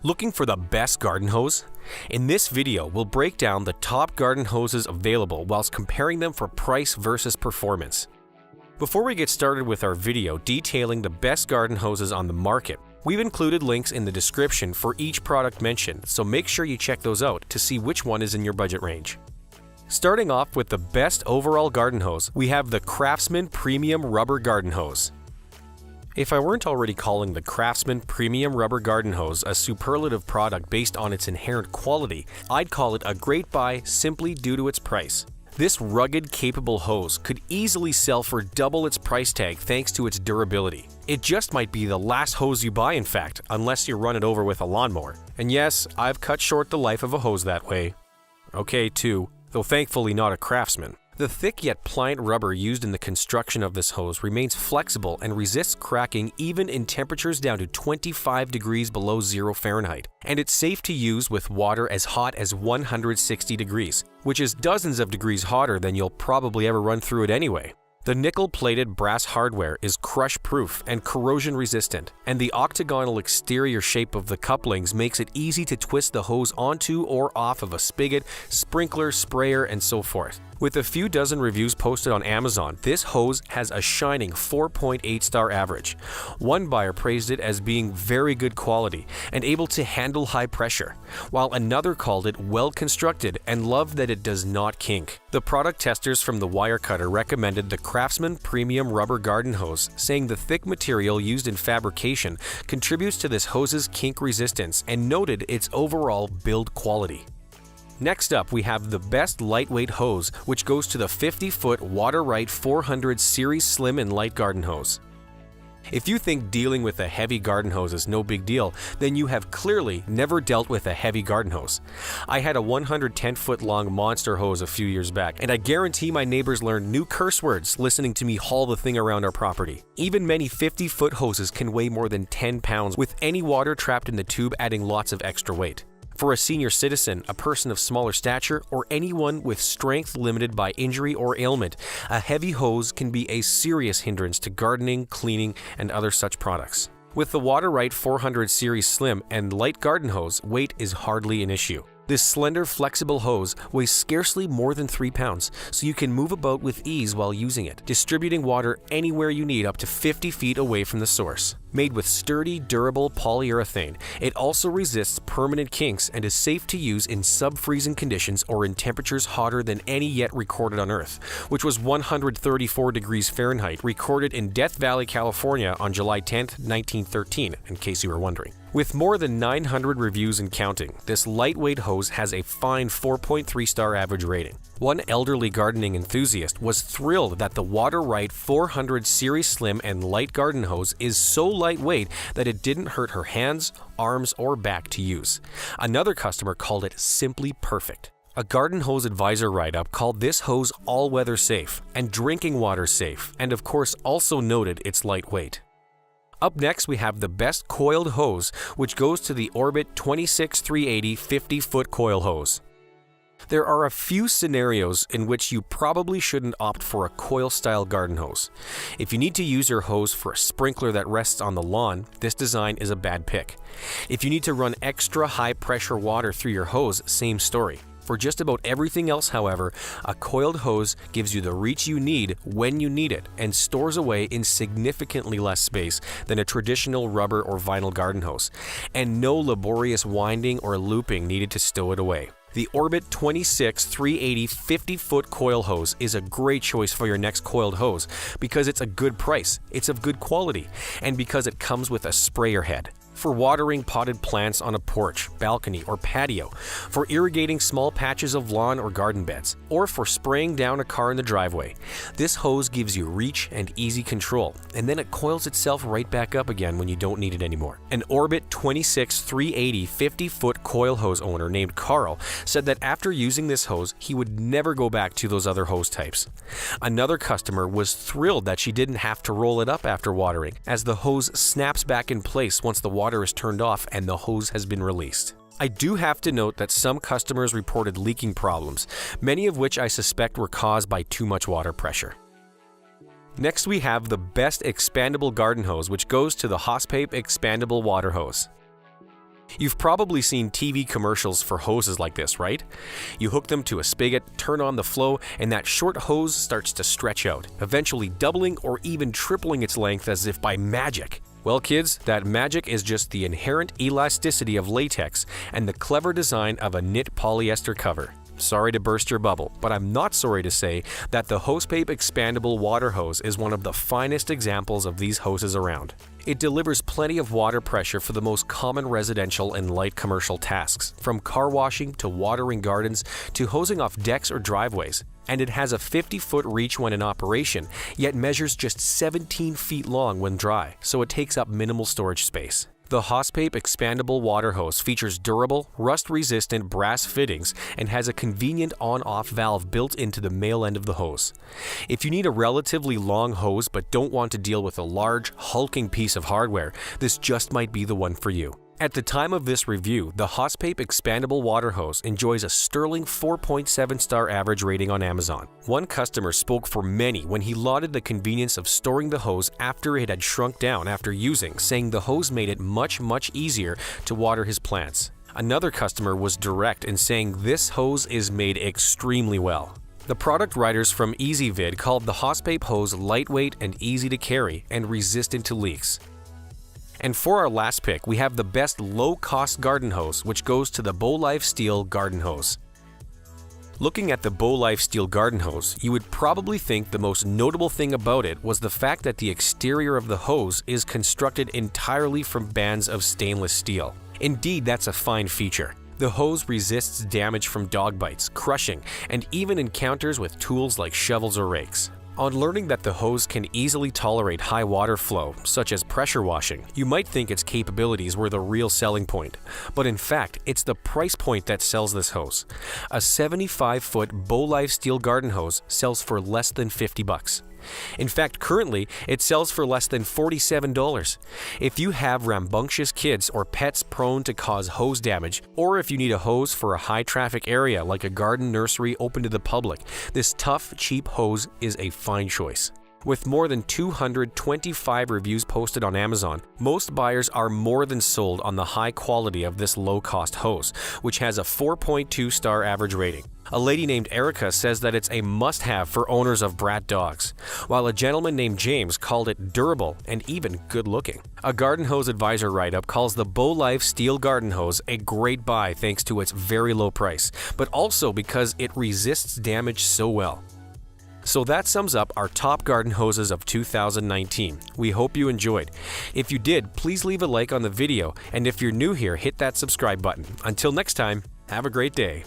Looking for the best garden hose? In this video, we'll break down the top garden hoses available whilst comparing them for price versus performance. Before we get started with our video detailing the best garden hoses on the market, we've included links in the description for each product mentioned, so make sure you check those out to see which one is in your budget range. Starting off with the best overall garden hose, we have the Craftsman Premium Rubber Garden Hose. If I weren't already calling the Craftsman Premium Rubber Garden Hose a superlative product based on its inherent quality, I'd call it a great buy simply due to its price. This rugged, capable hose could easily sell for double its price tag thanks to its durability. It just might be the last hose you buy, in fact, unless you run it over with a lawnmower. And yes, I've cut short the life of a hose that way. Okay, too, though thankfully not a Craftsman. The thick yet pliant rubber used in the construction of this hose remains flexible and resists cracking even in temperatures down to 25 degrees below 0 Fahrenheit. And it's safe to use with water as hot as 160 degrees, which is dozens of degrees hotter than you'll probably ever run through it anyway. The nickel-plated brass hardware is crush-proof and corrosion-resistant, and the octagonal exterior shape of the couplings makes it easy to twist the hose onto or off of a spigot, sprinkler, sprayer, and so forth. With a few dozen reviews posted on Amazon, this hose has a shining 4.8-star average. One buyer praised it as being very good quality and able to handle high pressure, while another called it well-constructed and loved that it does not kink. The product testers from the Wirecutter recommended the Craftsman Premium Rubber Garden Hose, saying the thick material used in fabrication contributes to this hose's kink resistance and noted its overall build quality. Next up, we have the best lightweight hose, which goes to the 50-foot Water-Right 400 Series Slim and Light Garden Hose. If you think dealing with a heavy garden hose is no big deal, then you have clearly never dealt with a heavy garden hose. I had a 110-foot long monster hose a few years back, and I guarantee my neighbors learned new curse words listening to me haul the thing around our property. Even many 50-foot hoses can weigh more than 10 pounds, with any water trapped in the tube adding lots of extra weight. For a senior citizen, a person of smaller stature, or anyone with strength limited by injury or ailment, a heavy hose can be a serious hindrance to gardening, cleaning, and other such products. With the Water-Right 400 Series Slim and Light Garden Hose, weight is hardly an issue. This slender, flexible hose weighs scarcely more than 3 pounds, so you can move about with ease while using it, distributing water anywhere you need up to 50 feet away from the source. Made with sturdy, durable polyurethane, it also resists permanent kinks and is safe to use in sub-freezing conditions or in temperatures hotter than any yet recorded on Earth, which was 134 degrees Fahrenheit, recorded in Death Valley, California on July 10, 1913, in case you were wondering. With more than 900 reviews and counting, this lightweight hose has a fine 4.3-star average rating. One elderly gardening enthusiast was thrilled that the Water-Right 400 Series Slim and Light Garden Hose is so lightweight that it didn't hurt her hands, arms, or back to use. Another customer called it simply perfect. A Garden Hose Advisor write-up called this hose all-weather safe and drinking water safe, and of course also noted its lightweight. Up next, we have the best coiled hose, which goes to the Orbit 26380 50-foot coil hose. There are a few scenarios in which you probably shouldn't opt for a coil-style garden hose. If you need to use your hose for a sprinkler that rests on the lawn, this design is a bad pick. If you need to run extra high-pressure water through your hose, same story. For just about everything else, however, a coiled hose gives you the reach you need when you need it and stores away in significantly less space than a traditional rubber or vinyl garden hose, and no laborious winding or looping needed to stow it away. The Orbit 26380 50-foot coil hose is a great choice for your next coiled hose because it's a good price, it's of good quality, and because it comes with a sprayer head. For watering potted plants on a porch, balcony, or patio, for irrigating small patches of lawn or garden beds, or for spraying down a car in the driveway. This hose gives you reach and easy control, and then it coils itself right back up again when you don't need it anymore. An Orbit 26380 50-foot coil hose owner named Carl said that after using this hose, he would never go back to those other hose types. Another customer was thrilled that she didn't have to roll it up after watering, as the hose snaps back in place once the water is turned off and the hose has been released. I do have to note that some customers reported leaking problems, many of which I suspect were caused by too much water pressure. Next, we have the best expandable garden hose, which goes to the Hospape Expandable Water Hose. You've probably seen TV commercials for hoses like this, right? You hook them to a spigot, turn on the flow, and that short hose starts to stretch out, eventually doubling or even tripling its length as if by magic. Well, kids, that magic is just the inherent elasticity of latex and the clever design of a knit polyester cover. Sorry to burst your bubble, but I'm not sorry to say that the Hosepape Expandable Water Hose is one of the finest examples of these hoses around. It delivers plenty of water pressure for the most common residential and light commercial tasks, from car washing to watering gardens to hosing off decks or driveways. And it has a 50-foot reach when in operation, yet measures just 17 feet long when dry, so it takes up minimal storage space. The Hosepape Expandable Water Hose features durable, rust-resistant brass fittings and has a convenient on-off valve built into the male end of the hose. If you need a relatively long hose but don't want to deal with a large, hulking piece of hardware, this just might be the one for you. At the time of this review, the Hosepape Expandable Water Hose enjoys a sterling 4.7-star average rating on Amazon. One customer spoke for many when he lauded the convenience of storing the hose after it had shrunk down after using, saying the hose made it much easier to water his plants. Another customer was direct in saying this hose is made extremely well. The product writers from EasyVid called the Hosepape hose lightweight and easy to carry and resistant to leaks. And for our last pick, we have the best low-cost garden hose, which goes to the BoLife Steel Garden Hose. Looking at the BoLife Steel Garden Hose, you would probably think the most notable thing about it was the fact that the exterior of the hose is constructed entirely from bands of stainless steel. Indeed, that's a fine feature. The hose resists damage from dog bites, crushing, and even encounters with tools like shovels or rakes. On learning that the hose can easily tolerate high water flow, such as pressure washing, you might think its capabilities were the real selling point. But in fact, it's the price point that sells this hose. A 75-foot BoLife Steel Garden Hose sells for less than $50. In fact, currently, it sells for less than $47. If you have rambunctious kids or pets prone to cause hose damage, or if you need a hose for a high-traffic area like a garden nursery open to the public, this tough, cheap hose is a fine choice. With more than 225 reviews posted on Amazon, most buyers are more than sold on the high quality of this low-cost hose, which has a 4.2-star average rating. A lady named Erica says that it's a must-have for owners of brat dogs, while a gentleman named James called it durable and even good-looking. A Garden Hose Advisor write-up calls the BoLife Steel Garden Hose a great buy thanks to its very low price, but also because it resists damage so well. So that sums up our top garden hoses of 2019. We hope you enjoyed. If you did, please leave a like on the video, and if you're new here, hit that subscribe button. Until next time, have a great day.